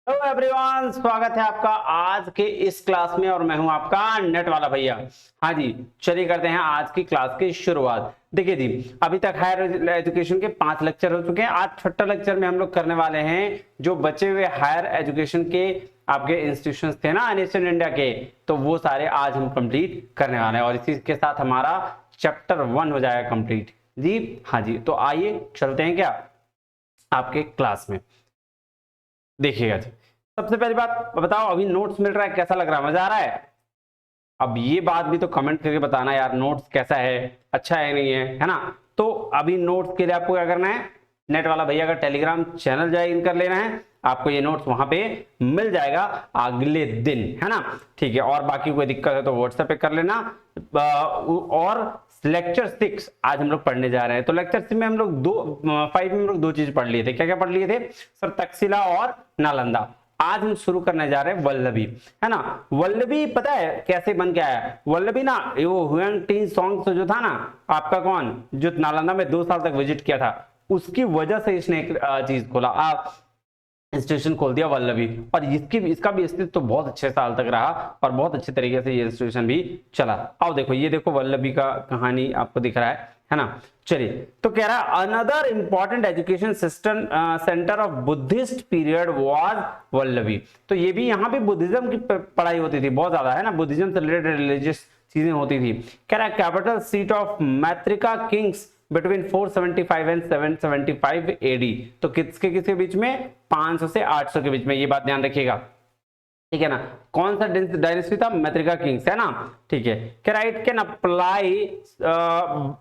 Hello everyone, स्वागत है आपका आज के इस क्लास में और मैं हूं आपका नेट वाला भैया। हाँ जी, चलिए करते हैं आज की क्लास की शुरुआत। देखिए जी, अभी तक हायर एजुकेशन के 5 लेक्चर हो चुके हैं। आज छठा लेक्चर में हम लोग करने वाले हैं जो बचे हुए हायर एजुकेशन के आपके इंस्टीट्यूशंस थे ना ईस्टर्न इंडिया के, तो वो सारे आज हम कंप्लीट करने वाले हैं और इसी के साथ हमारा चैप्टर 1 हो जाएगा कंप्लीट जी। हाँ जी, तो आइए चलते हैं क्या आपके क्लास में। देखिएगा जी, सबसे पहली बात बताओ, अभी नोट्स मिल रहा है, कैसा लग रहा है, मजा आ रहा है? अब ये बात भी तो कमेंट करके बताना यार, नोट्स कैसा है, अच्छा है नहीं है ना। तो अभी नोट्स के लिए आपको क्या करना है, नेट वाला भैया का टेलीग्राम चैनल ज्वाइन कर लेना है। आपको ये नोट्स वहां पे मिल जाएगा अगले दिन, है ना। ठीक है, और बाकी कोई दिक्कत है तो व्हाट्सएप पे कर लेना। और लेक्चर 6 आज हम लोग पढ़ने जा रहे हैं। तो लेक्चर 6 में हम लोग 5 में हम लोग दो चीज पढ़ लिए थे। क्या क्या पढ़ लिए थे सर? तक्षशिला और नालंदा। आज हम शुरू करने जा रहे हैं वल्लभी, है ना। वल्लभी पता है कैसे बन के आया? वल्लभी ना, वो हुएंग टी सॉन्ग जो था ना आपका, कौन जो नालंदा में 2 साल तक विजिट किया था, उसकी वजह से इसने एक चीज खोला, इंस्टीट्यूशन खोल दिया वल्लभी। और इसका भी अस्तित्व तो बहुत अच्छे साल तक रहा और बहुत अच्छे तरीके से ये इंस्टीट्यूशन भी चला। आओ देखो, ये देखो वल्लभी का कहानी आपको दिख रहा है ना। चलिए, तो कह रहा है another important education system centre of Buddhist period was Vallabhi. तो ये भी यहाँ पे बुद्धिज्म की पढ़ाई होती थी बहुत ज्यादा, है ना। बुद्धिज्म से रिलेटेड रिलीजियस चीजें होती थी। कह रहा है capital seat of Maitraka kings between 475 and 775 AD. तो किसके किसके बीच में? 500 से 800 के बीच में, ये बात ध्यान रखिएगा, ठीक है ना। कौन सा डायनेस्टी था? मैत्रिका किंग्स, है ना। ठीक है, क्या right can apply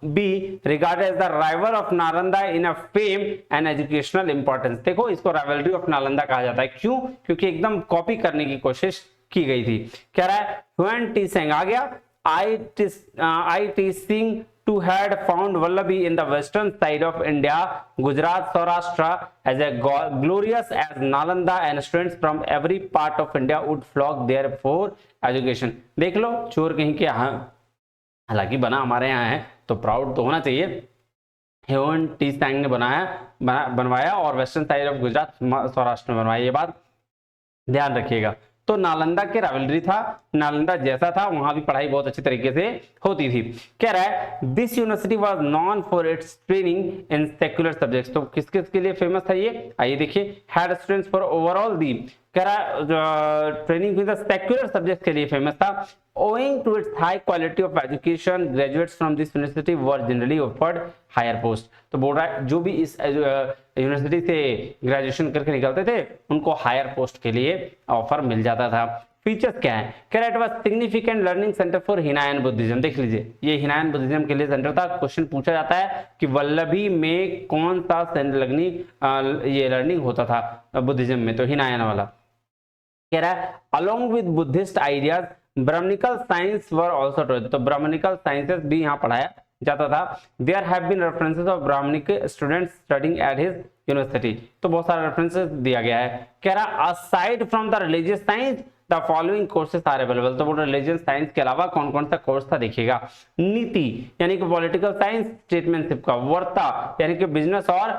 be regarded as the rival of Nalanda in a fame and educational importance. देखो, इसको राइवलरी ऑफ नालंदा कहा जाता है। क्यों? क्योंकि एकदम कॉपी करने की कोशिश की गई थी। कह रहा है ह्वेन टी सेंग आ गया, I T Singh to had found Vallabhi in the western side of India, Gujarat, Saurashtra, as a glorious as Nalanda, and students from every part of India would flock there for education। देख लो, चोर कहीं के, हाँ हालांकि बना हमारे यहाँ है तो प्राउड तो होना चाहिए। ह्यून टी सैंग ने बनवाया और western side of Gujarat, Saurashtra में बनवाया, ये बात ध्यान रखिएगा। तो नालंदा के राइवलरी था, नालंदा जैसा था वहां भी पढ़ाई बहुत अच्छे तरीके से होती थी। कह रहा है this university was non for its training in secular subjects. तो किस किस के लिए फेमस था ये? आइए देखिए, हैड स्टूडेंट्स फॉर ओवरऑल दी, कह रहा है ट्रेनिंग विद सेक्युलर सब्जेक्ट के लिए फेमस था। owing to its high quality of education, graduates from this university were generally offered higher post। तो बोल रहा है जो भी इस यूनिवर्सिटी से ग्रेजुएशन करके निकलते थे उनको हायर पोस्ट के लिए ऑफर मिल जाता था। फीचर्स क्या है? कह रहा है significant learning center for Hinayana Buddhism. देख लीजिए, ये हिनायन बुद्धिज्म के लिए सेंटर था। क्वेश्चन पूछा जाता है कि वल्लभी में कौन सा ये लर्निंग होता था बुद्धिज्म में, तो हिनायन वाला। कह रहा है along with Buddhist ideas Brahmanical science were also taught. तो ब्राह्मणिकल साइंसेस भी यहाँ पढ़ाया जाता था। There have been references of Brahmanic students studying at his university. तो बहुत सारे रेफरेंसेस दिया गया है। कह रहा aside from the religious science the following courses are available. तो बोल रिलीजियन साइंस के अलावा कौन कौन सा कोर्स था देखिएगा। नीति यानी कि पॉलिटिकल साइंस, स्टेटमैनशिप का। वर्ता यानी कि बिजनेस और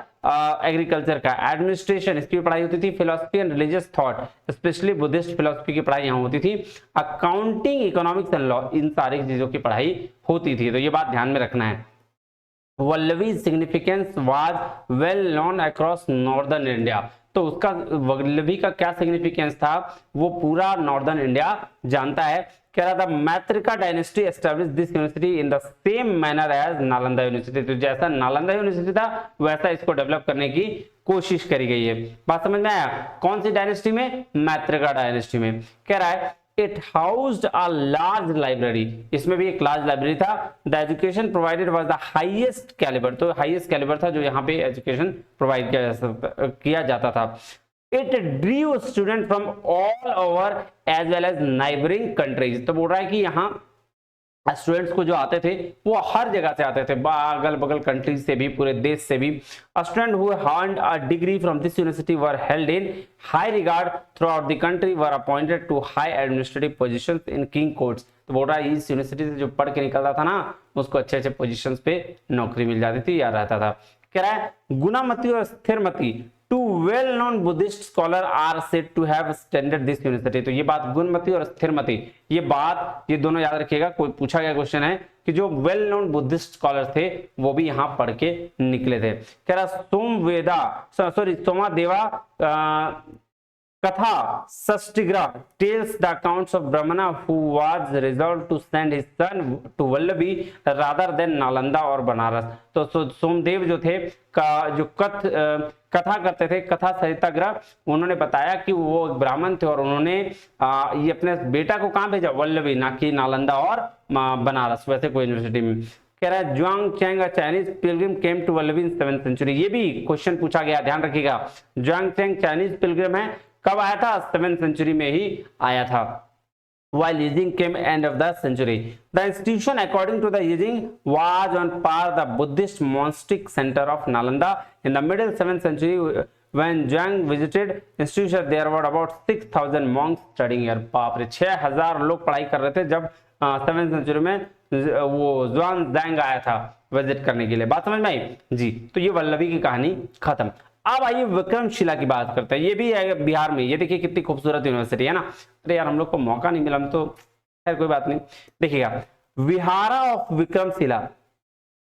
एग्रीकल्चर का। एडमिनिस्ट्रेशन, इसकी पढ़ाई होती थी। Philosophy and religious thought, specially Buddhist philosophy की पढ़ाई यहाँ होती थी। अकाउंटिंग, इकोनॉमिक्स एंड लॉ, इन सारी चीजों की पढ़ाई होती थी। तो ये बात ध्यान में रखना है। Vallabhi significance was well known across northern India. तो उसका वल्लभी का क्या सिग्निफिकेंस था वो पूरा नॉर्दर्न इंडिया जानता है। कह रहा था Maitraka dynasty establish this university in the same manner as Nalanda university. तो जैसा नालंदा यूनिवर्सिटी था वैसा इसको डेवलप करने की कोशिश करी गई है। बात समझ में आया? कौन सी डायनेस्टी में? मैत्रिका डायनेस्टी में। कह रहा है it housed a large library, इसमें भी एक लार्ज लाइब्रेरी था। the education provided was the highest caliber, तो हाईएस्ट कैलिबर था जो यहाँ पे एजुकेशन प्रोवाइड किया जाता था। it drew students from all over as well as neighboring countries। तो बोल रहा है कि यहाँ स्टूडेंट्स को जो आते थे वो हर जगह से आते थे, अगल बगल कंट्रीज से भी, पूरे देश से भी। Student who earned a degree from this university were held in high regard throughout the country, were appointed to high administrative positions in king courts. तो बोल रहा है इस यूनिवर्सिटी से जो पढ़ के निकलता था ना उसको अच्छे अच्छे पोजीशंस पे नौकरी मिल जाती थी या रहता था। कह रहा है गुणामती और Sthiramati two well known Buddhist scholar are said to have standard this university. तो ये बात गुणमती और स्थिरमती, ये दोनों याद रखिएगा, कोई पूछा गया क्वेश्चन है कि जो वेल नोन बुद्धिस्ट स्कॉलर थे वो भी यहां पढ़ के निकले थे। कह रहा सोमादेवा Katha Sashtigra tells the accounts of Brahmana who was resolved to send his son to Vallavi rather than Nalanda और बनारस। तो सोमदेव जो थे जो कथा करते थे, कथा सरिताग्रह, उन्होंने बताया कि वो एक ब्राह्मण थे और उन्होंने ये अपने बेटा को कहाँ भेजा, वल्लभी, ना कि नालंदा और बनारस वैसे कोई यूनिवर्सिटी में। कह रहा है जुआंग Zang Chinese pilgrim came to Vallabhi in 7th century. ये भी क्वेश्चन पूछा गया, ध्यान रखिएगा। जुआंग चैंग चाइनीज पिलग्रिम है, कब आया था, 7th सेंचुरी में ही आया था। While Yijing came end of the century, the institution according to the Yijing was on par the Buddhist monastic center of Nalanda in the middle 7th century. When Zhuang visited institution, there were about 6,000 monks studying here। बाप रे, 6,000 लोग पढ़ाई कर रहे थे जब 7th century में वो ज़ुआंग आया था विजिट करने के लिए। बात समझ में आई जी। तो ये वल्लभी की कहानी खत्म। अब आइए विक्रमशिला की बात करते हैं। ये भी है बिहार में, ये देखिए कितनी खूबसूरत यूनिवर्सिटी है ना। अरे यार हम लोग को मौका नहीं मिला, हम तो खैर कोई बात नहीं। देखिएगा, विहारा ऑफ विक्रमशिला,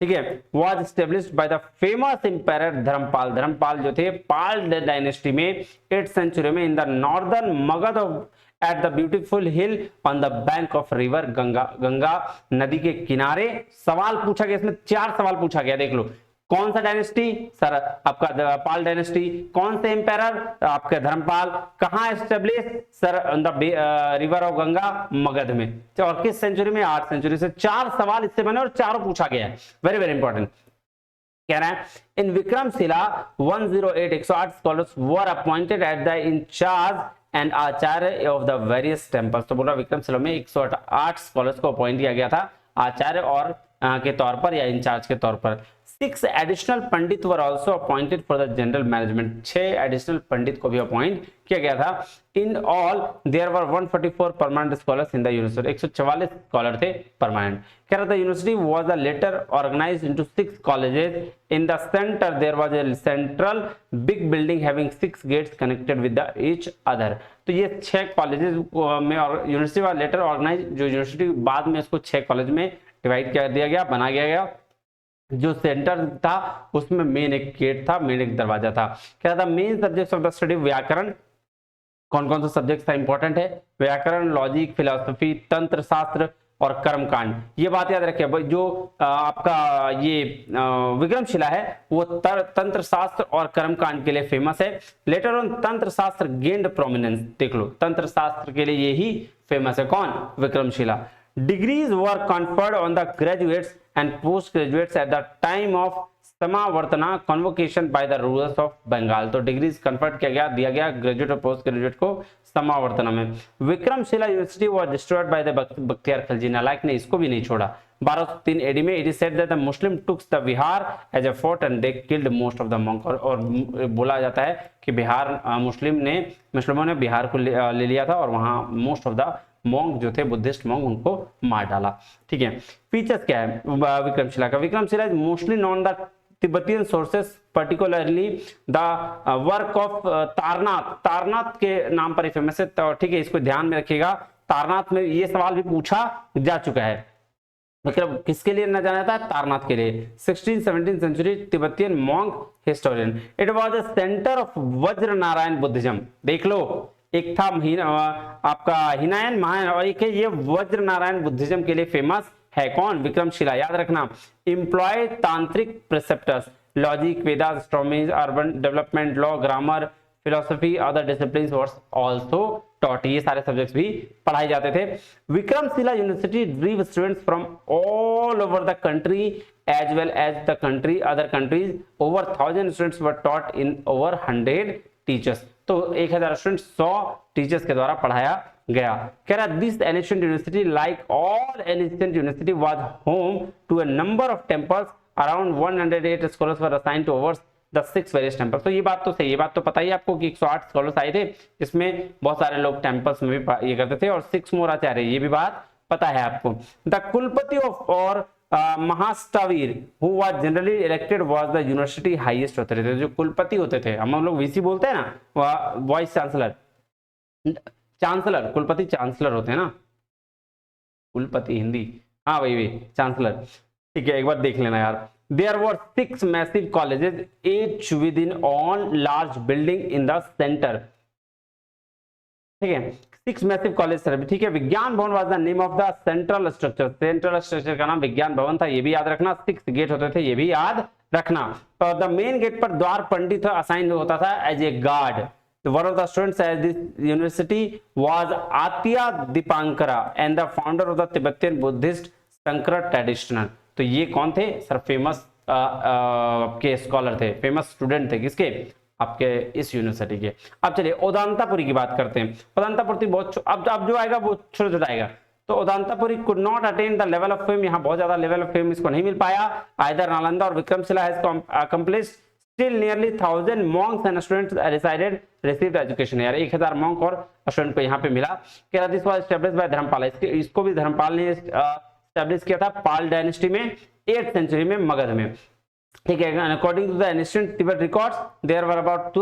ठीक है, was established by the famous empire Dharmapal. Dharmapal जो थे पाल डायनेस्टी में 8th सेंचुरी में in the northern Magadha of at the beautiful hill on the bank of river Ganga. Ganga नदी के किनारे। सवाल पूछा गया, इसमें 4 सवाल पूछा गया, देख लो। कौन सा डायनेस्टी, सर आपका पाल डायनेस्टी। कौन से एम्पायर, आपके धर्मपाल। कहां establish, sir on the river of Ganga, Magadh में। और किस सेंचुरी में, 8th सेंचुरी से। 4 सवाल इससे बने और चारों पूछा गया है, वेरी वेरी इंपॉर्टेंट। कह रहा है in Vikramashila 108 scholars were appointed at the in-charge and acharya of the various temples. तो बोला विक्रमशिला में 108 स्कॉलर्स को अपॉइंट किया गया था आचार्य और के तौर पर या इंचार्ज के तौर पर। 6 additional pandit were also appointed for the general management. 6 additional pandit को भी अपॉइंट किया गया था। In all there were 144 permanent scholars in the university. 144 scholar थे परमानेंट। कह रहा था university was a later organized into 6 colleges. In the center there was a central big building having 6 gates connected with the each other. तो ये 6 colleges में university वाला letter organise, जो university बाद में इसको 6 कॉलेज में डिवाइड कर दिया गया, बना गया। जो सेंटर था उसमें मेन एक गेट था, मेन एक दरवाजा था। क्या था main subjects of the study, व्याकरण। कौन कौन सा सब्जेक्ट था इंपॉर्टेंट है, व्याकरण, लॉजिक, फिलॉसफी, तंत्र शास्त्र और कर्मकांड। ये बात याद रखिए। जो आपका ये विक्रमशिला है वो तंत्र शास्त्र और कर्मकांड के लिए फेमस है। लेटर ऑन तंत्र शास्त्र गेन्ड प्रोमिनेंस। देख लो, तंत्र शास्त्र के लिए यही फेमस है, कौन, Vikramshila. Degrees were conferred on the graduates and postgraduates at the time of समावर्तना convocation by the rulers of Bengal। तो डिग्रीज कन्फर्ड किया गया, दिया गया ग्रेजुएट और पोस्ट ग्रेजुएट को समावर्तना में। Vikramshila university was destroyed by the Bakhtiyar Khilji. नालायक ने इसको भी नहीं छोड़ा। 1203 AD में it is said that the Muslim took the Bihar as a fort and they killed most of the monks। और बोला जाता है कि बिहार मुस्लिमों ने बिहार को ले लिया था और वहां मोस्ट ऑफ द मॉन्क जो थे, बुद्धिस्ट मॉन्क, उनको मार डाला। ठीक है, फीचर्स क्या है विक्रमशिला का। Vikramshila is mostly known the Tibetan sources, particularly the work of Taranath. Taranath के नाम पर फेमस है। तो ठीक है, इसको ध्यान में रखिएगा। तारनाथ में ये सवाल भी पूछा जा चुका है। मतलब किसके लिए न जाना जाता है, तारनाथ के लिए। 16th-17th century Tibetan monk historian. It was a centre of Vajra Narayan Buddhism. देख लो, एक था आपका हिनायन महायान और एक है ये वज्र नारायण बुद्धिज्म के लिए फेमस है। कौन, विक्रमशिला। याद रखना, employ tantric preceptors, logic, Vedas, astronomy, urban development, law, grammar, philosophy, other disciplines were also taught. ये सारे सब्जेक्ट्स भी पढ़ाए जाते थे। Vikramashila university drew students from all over the country as well as the country other countries. Over 1000 students were taught in over 100 teachers. तो 1000 student 100 teachers के द्वारा पढ़ाया गया। कह रहा this ancient university like all ancient university was home to a number of temples. Around 108 scholars were assigned to over the 6 various temples. तो ये बात तो सही, ये बात तो पता ही आपको कि 108 स्कॉलर्स आए थे, इसमें बहुत सारे लोग टेंपल्स में भी ये करते थे और 6 मोर आचार्य, ये भी बात पता है आपको। द कुलपति ऑफ और Mahasthavira who was generally elected was the university highest authority. जो कुलपति होते थे, हम लोग वीसी बोलते हैं ना, वाइस चांसलर, चांसलर, कुलपति चांसलर होते हैं ना, कुलपति हिंदी, हाँ वही चांसलर, ठीक है, एक बार देख लेना यार। There were 6 massive colleges, each within on large building in the center, ठीक है, 6 massive colleges, ठीक है। विज्ञान भवन was the name of the central structure, central structure का नाम विज्ञान भवन था, ये भी याद रखना। 6 गेट होते थे, ये भी याद रखना। तो द मेन गेट पर द्वार पंडित असाइन होता था as a guard. One of the students at this university was Atya Dipankara and the founder of the Tibetan Buddhist Sankara traditional। तो ये कौन थे सर? फेमस आपके स्कॉलर थे, फेमस स्टूडेंट थे, किसके? आपके इस यूनिवर्सिटी के। अब चलिए उदांतापुरी की बात करते हैं। उदांतापुरी बहुत अब जो आएगा वो छोटा छोटा आएगा। तो Odantapuri could not attain the level of fame, यहाँ बहुत ज्यादा लेवल ऑफ फेम इसको नहीं मिल पाया। आइदर नालंदा और Vikramshila has accomplished, still nearly 1000 monks and students resided received education। यार 1000 monk और स्टूडेंट को यहाँ पे मिला। Kerala this was established by Dharmapal, इसको भी धर्मपाल ने एस्टैब्लिश किया था पाल डायनेस्टी में 8th सेंचुरी में मगध में, ठीक है। According to the ancient Tibet records there were about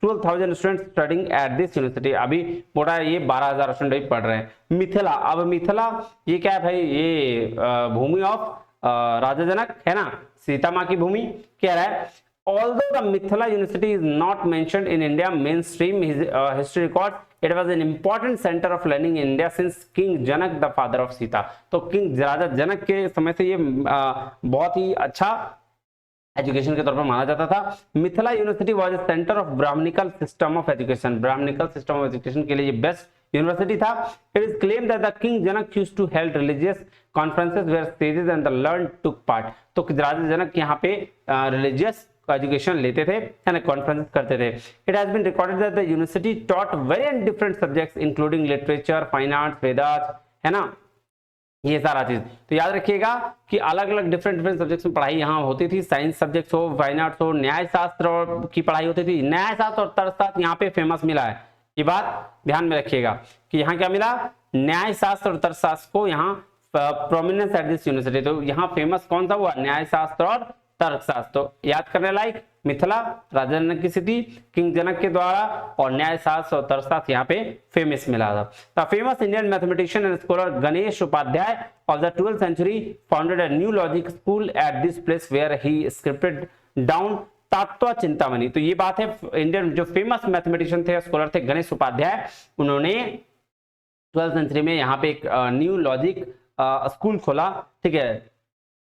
12,000 students studying at this university. अभी बोला ये 12,000 स्टूडेंट भी पढ़ रहे हैं। मिथिला, अब मिथिला ये क्या है भाई? ये भूमि ऑफ राजा जनक है ना, सीता माँ की भूमि। कह रहा है although the Mithila University is not mentioned in India mainstream history records, it was an important center of learning in India since King Janak the father of Sita। तो किंग राजा जनक के समय से ये बहुत ही अच्छा एजुकेशन के तौर पर माना जाता था। Mithila university was a centre of brahmanical system of education, brahmanical system of education के लिए ये बेस्ट यूनिवर्सिटी था। It is claimed that the king Janak used to held religious conferences where sages and the learn took part. तो राजा जनक यहाँ पे religious education लेते थे, है ना, कॉन्फ्रेंस करते थे। It has been recorded that the university taught very different subjects including literature, fine arts, Vedas, है ना, ये सारा चीज। तो याद रखिएगा कि अलग अलग डिफरेंट सब्जेक्ट्स में पढ़ाई यहाँ होती थी। साइंस सब्जेक्ट्स हो, फाइन आर्ट्स हो, न्याय शास्त्र की पढ़ाई होती थी। न्याय शास्त्र और तर्कशास्त्र यहाँ पे फेमस मिला है, ये बात ध्यान में रखिएगा कि यहाँ क्या मिला? न्याय शास्त्र और तर्कशास्त्र को यहाँ प्रोमिनेंस एट दिस यूनिवर्सिटी। तो यहाँ फेमस कौन सा हुआ? न्याय शास्त्र और तर्कशास्त्र। तो याद करने लायक मिथिला राजा जनक की सिटी, किंग जनक के द्वारा, और न्याय शास्त्र और तर्कशास्त्र यहाँ पे फेमस मिला था। The famous Indian mathematician and scholar Ganesh Upadhyay of the 12th century founded a new logic school at this place where he scripted down Tattva Chintamani. तो ये बात है, इंडियन जो फेमस मैथमेटिशियन थे, स्कॉलर थे गणेश उपाध्याय, उन्होंने 12th century में यहाँ पे एक न्यू लॉजिक स्कूल खोला, ठीक है।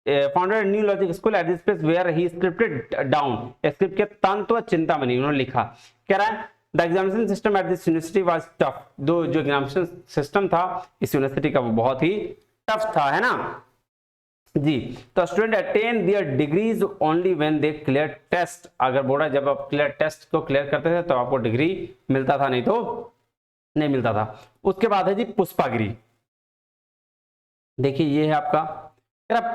Founded new logic school at this place where he scripted down, script के तत्व चिंतामणि उन्होंने लिखा। कह रहा है the examination system at this university was tough. जो एग्जामिनेशन सिस्टम था इस यूनिवर्सिटी का वो बहुत ही टफ था, है ना जी। तो student attain their degrees only when they clear test. अगर बोला जब आप क्लियर टेस्ट को क्लियर करते थे तो आपको डिग्री मिलता था, नहीं तो नहीं मिलता था। उसके बाद है जी पुष्पागिरी। देखिए ये है आपका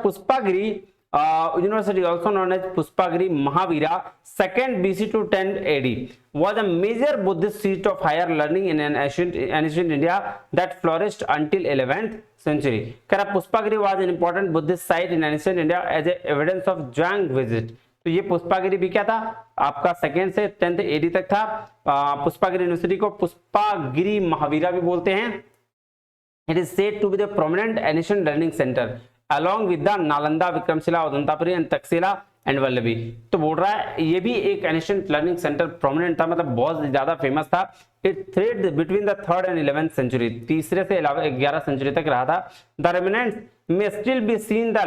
Pushpagiri university also known as Pushpagiri Mahavihara, 2nd BC to 10 AD was a major Buddhist seat of higher learning in an ancient India that flourished until 11th century। पुष्पागिरी was an important Buddhist site in ancient India as a evidence of Zhuang visit। तो ये पुष्पागिरी भी क्या था आपका 2nd से 10th AD तक था। पुष्पागिरी university को पुष्पागिरी महावीरा भी बोलते हैं। It is said to be the prominent ancient learning center along with the Nalanda, Vikramshila, Udaantapuri and Taxila and Vallabhi। तो बोल रहा है ये भी एक एंशिएंट लर्निंग सेंटर प्रोमिनेंट था, मतलब बहुत ज्यादा फेमस था। It thread between the 3rd and 11th century, तीसरे से 11 सेंचुरी तक रहा था। The remnants may still be seen the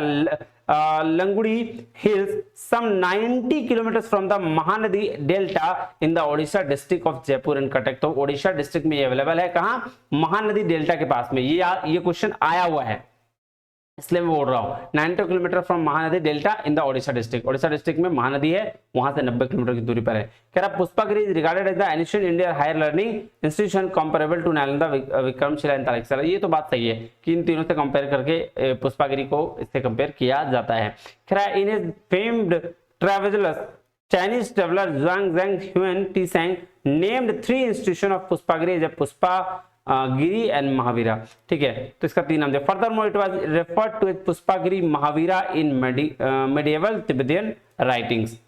Langudi hills some 90 kilometers from the Mahanadi delta in the Odisha district of Jaipur and Cuttack। तो Odisha district में ये available है, कहाँ? महानदी डेल्टा के पास में। ये क्वेश्चन आया हुआ है इसलिए मैं बोल रहा हूँ। 90 kilometre from Mahanadi delta in the Odisha district. Odisha district में महानदी है, वहां से 90 किलोमीटर की दूरी पर है। कह रहा Pushpagiri is regarded as the ancient Indian higher learning institution comparable to Nalanda, Vikramashila and Takshashila. ये तो बात सही है कि इन तीनों से कंपेयर करके पुष्पागिरी को इससे कंपेयर किया जाता है। कह रहा in is famed travelers Chinese traveler Zhuang Zhang Huan Tisang named 3 institutions of Puspagiri as a Giri and Mahavihara, ठीक है। तो इसका 3 नाम दिया। Furthermore it was referred to as Pushpagiri Mahavihara in medieval Tibetan writings,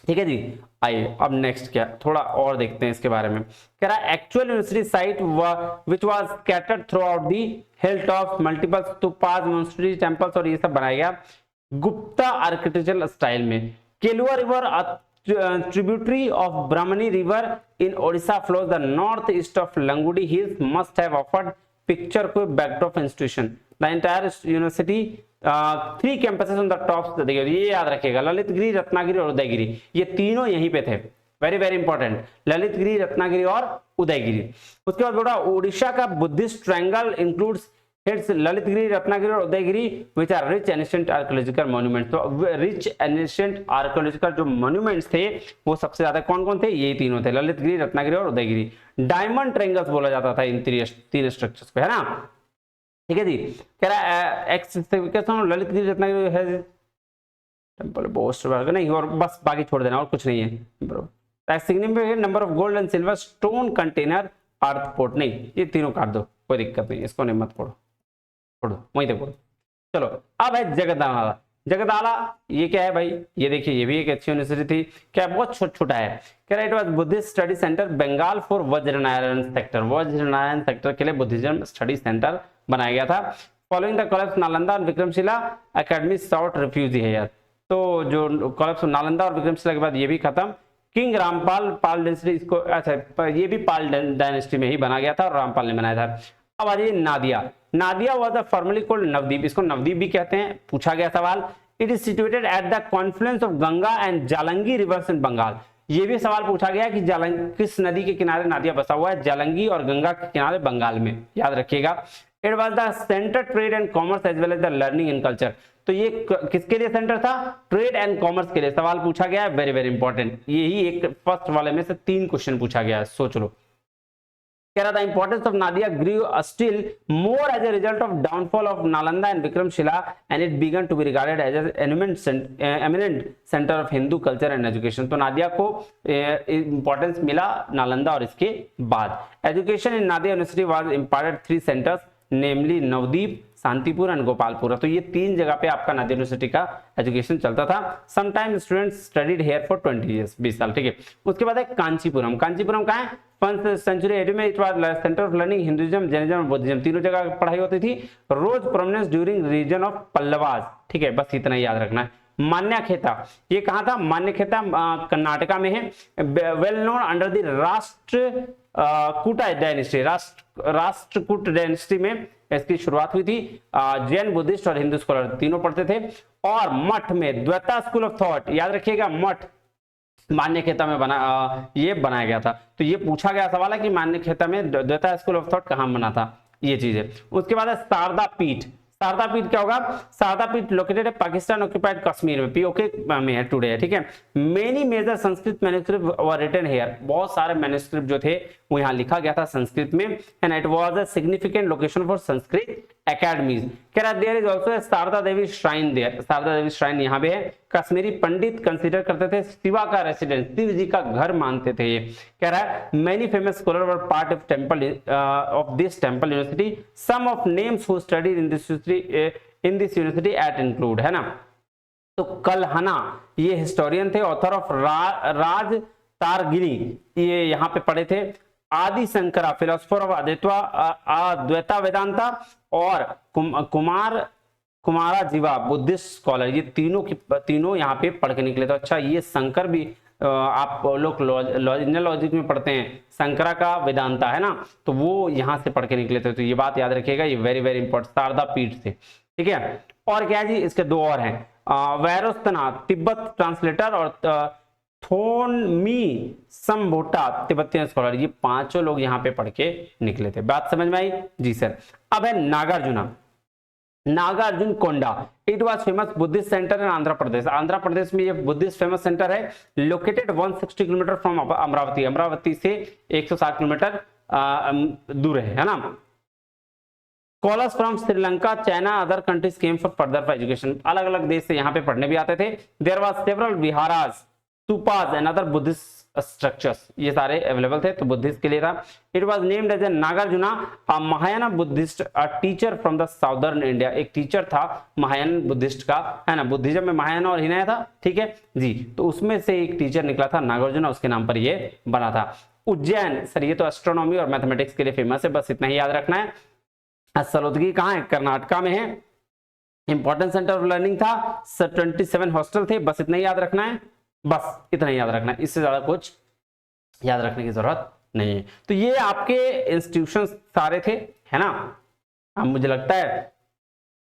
ठीक है जी। आइए अब नेक्स्ट क्या थोड़ा और देखते हैं इसके बारे में। कह रहा है actual university site which was scattered through out the hill top multiple stupas Montessori temples, और ये सब बनाया गया गुप्ता आर्किटेक्चरल स्टाइल में। केलुआ river tributary of Brahmani river in Odisha flows the northeast of Langudi Hills must have offered picture को backdrop institution. The entire university 3 campuses on the top, देखिए ये याद रखिएगा, ललित गिरी, रत्नागिरी और उदयगिरी, ये तीनों यहीं पे थे, very very important, Lalit Giri, Ratnagiri और उदयगिरी। उसके बाद बोला उड़ीसा का Buddhist triangle includes hits Lalitgiri, Ratnagiri और Udayagiri which are rich ancient archaeological monuments. तो रिच एंशिएंट आर्कियोलॉजिकल जो मॉन्यूमेंट्स थे वो सबसे ज्यादा कौन कौन थे, यही तीनों थे, ललितगिरी, रत्नागिरी और उदयगिरी। डायमंड ट्रायंगल्स बोला जाता था इन तीन स्ट्रक्चर्स को, है ना, ठीक है जी। कह रहा है एक्सिफिकेशन ललितगिरी, रत्नागिरी है टेंपल बोस्ट नहीं, और बस बाकी छोड़ देना और कुछ नहीं है। Significant number of gold and silver stone container earth port, नहीं ये तीनों काट दो, कोई दिक्कत नहीं, इसको नहीं मत पढ़ो, पढ़ो वहीं तक पढ़ो। चलो अब है जगतनाला। जगतनाला ये क्या है भाई, ये देखिए ये भी एक अच्छी यूनिवर्सिटी थी, क्या बहुत छोटा है। कह रहा है it was Buddhist study center Bengal for Vajranarayan sector, Vajranarayan sector के लिए बुद्धिज्म स्टडी सेंटर बनाया गया था। फॉलोइंग द कोलैप्स नालंदा और विक्रमशिला एकेडमी सॉट रिफ्यूजी है यार, तो जो कोलैप्स नालंदा और विक्रमशिला के बाद ये भी खत्म। किंग रामपाल, पाल डायनेस्टी इसको, अच्छा ये भी पाल डायनेस्टी में ही बना गया था और रामपाल ने बनाया था। अब आ जाइए Nadia. Nadia was a formally called Navadwip, इसको नवदीप भी कहते हैं, पूछा गया सवाल। It is situated at the confluence of Ganga and Jalangi rivers in Bengal. ये भी सवाल पूछा गया कि किस नदी के किनारे नादिया बसा हुआ है, जालंगी और गंगा के किनारे बंगाल में, याद रखिएगा। It was the centre trade and commerce as well as the learning and culture, तो ये किसके लिए सेंटर था, ट्रेड एंड कॉमर्स के लिए सवाल पूछा गया है, वेरी वेरी इंपॉर्टेंट। यही एक फर्स्ट वाले में से 3 क्वेश्चन पूछा गया है, सोच लो। कह रहा था importance of Nadia grew still more as a result of downfall of Nalanda and Vikramshila and it began to be regarded as eminent centre of Hindu culture and education. तो नादिया को इंपॉर्टेंस मिला नालंदा और इसके बाद। Education in Nadia university was imparted 3 centres namely Navadip, Shantipur and Gopalpura. तो ये 3 जगह पे आपका नादिया यूनिवर्सिटी का एजुकेशन चलता था। Sometime students studied here for 20 years, 20 साल, ठीक है। उसके बाद है कांचीपुरम। कांचीपुरम कहाँ है, 1st सेंचुरी एडी में it was center of learning Hinduism, Jainism और बुद्धिज्म, तीनों जगह पढ़ाई होती थी। Rose prominence during region of Pallavas, ठीक है, बस इतना ही याद रखना है। मान्यखेता, ये कहाँ था, मान्यखेता कर्नाटका में है। Well known under the Rashtrakuta dynasty, Rashtrakuta dynasty में इसकी शुरुआत हुई थी। जैन, बुद्धिस्ट और हिंदू स्कॉलर तीनों पढ़ते थे। और मठ में द्वैता स्कूल ऑफ थॉट, याद रखिएगा, मठ मान्यखेता में ये बनाया गया था। तो ये पूछा गया सवाल है कि मान्यखेता में द्वैता स्कूल ऑफ थॉट कहां बना था, ये चीज है। उसके बाद है शारदा पीठ। शारदा पीठ क्या होगा, शारदा पीठ लोकेटेड है पाकिस्तान ऑक्यूपाइड कश्मीर में, पीओके में है टुडे, ठीक है। Many major Sanskrit manuscript were written here, बहुत सारे मैन्युस्क्रिप्ट जो थे वो यहाँ लिखा गया था संस्कृत में। And it was a significant location for Sanskrit academies. कह रहा there is also Sharada Devi shrine there, Sharada Devi shrine यहाँ पे है। कश्मीरी पंडित कंसीडर करते थे शिवा का रेसिडेंस, शिव जी का घर मानते थे ये। कह रहा है many famous scholar were part of temple of this temple university, some of names who studied in this university at include, है ना। तो कलहना ये हिस्टोरियन थे, ऑथर ऑफ राज तारगिनी, ये यहाँ पे पढ़े थे। आदि शंकरा फिलोसफर ऑफ अद्वैता वेदांता, और कुमारा जीवा बुद्धिस्ट स्कॉलर, ये तीनों यहाँ पे पढ़ के निकले। तो अच्छा ये शंकर भी आप लोग लॉजिक में पढ़ते हैं, शंकरा का वेदांता, है ना, तो वो यहाँ से पढ़ के निकले थे। तो ये बात याद रखिएगा, ये वेरी वेरी इंपॉर्टेंट, शारदा पीठ से, ठीक है। और क्या है जी, इसके 2 और हैं, वैरोस्तना तिब्बत ट्रांसलेटर और थोनमी संभोटा तिब्बतियन स्कॉलर, ये 5 लोग यहाँ पे पढ़ के निकले थे। बात समझ में आई जी सर। अब है Nagarjuna, Nagarjuna Konda. It was famous Buddhist center in Andhra Pradesh, Andhra Pradesh में ये बुद्धिस्ट फेमस सेंटर है। Located 160 kilometre from Amaravati, Amaravati से 160 किलोमीटर दूर है ना। Scholars from Sri Lanka, China, other countries came for further education, अलग अलग देश से यहाँ पे पढ़ने भी आते थे। There was several viharas, stupas and other Buddhist structures, ये सारे अवेलेबल थे, तो बुद्धिस्ट के लिए था। It was named as a Nagarjuna, a Mahayana Buddhist, a teacher from the southern India. एक टीचर था महायान बुद्धिस्ट का, है ना, बुद्धिज्म में महायान और हिनाया था, ठीक है जी, तो उसमें से एक टीचर निकला था नागार्जुना, उसके नाम पर ये बना था। उज्जैन, सर ये तो एस्ट्रोनॉमी और मैथमेटिक्स के लिए फेमस है, बस इतना ही याद रखना है। सलोदगी कहाँ है, कर्नाटका में है। इंपॉर्टेंट सेंटर ऑफ लर्निंग था, 27 हॉस्टल थे, बस इतना ही याद रखना है, बस इतना ही याद रखना है, इससे ज्यादा कुछ याद रखने की जरूरत नहीं है। तो ये आपके इंस्टीट्यूशन सारे थे, है ना। अब मुझे लगता है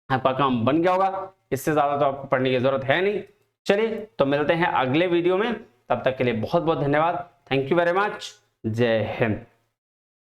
आपका काम बन गया होगा, इससे ज्यादा तो आपको पढ़ने की जरूरत है नहीं। चलिए तो मिलते हैं अगले वीडियो में, तब तक के लिए बहुत बहुत धन्यवाद, थैंक यू वेरी मच, जय हिंद।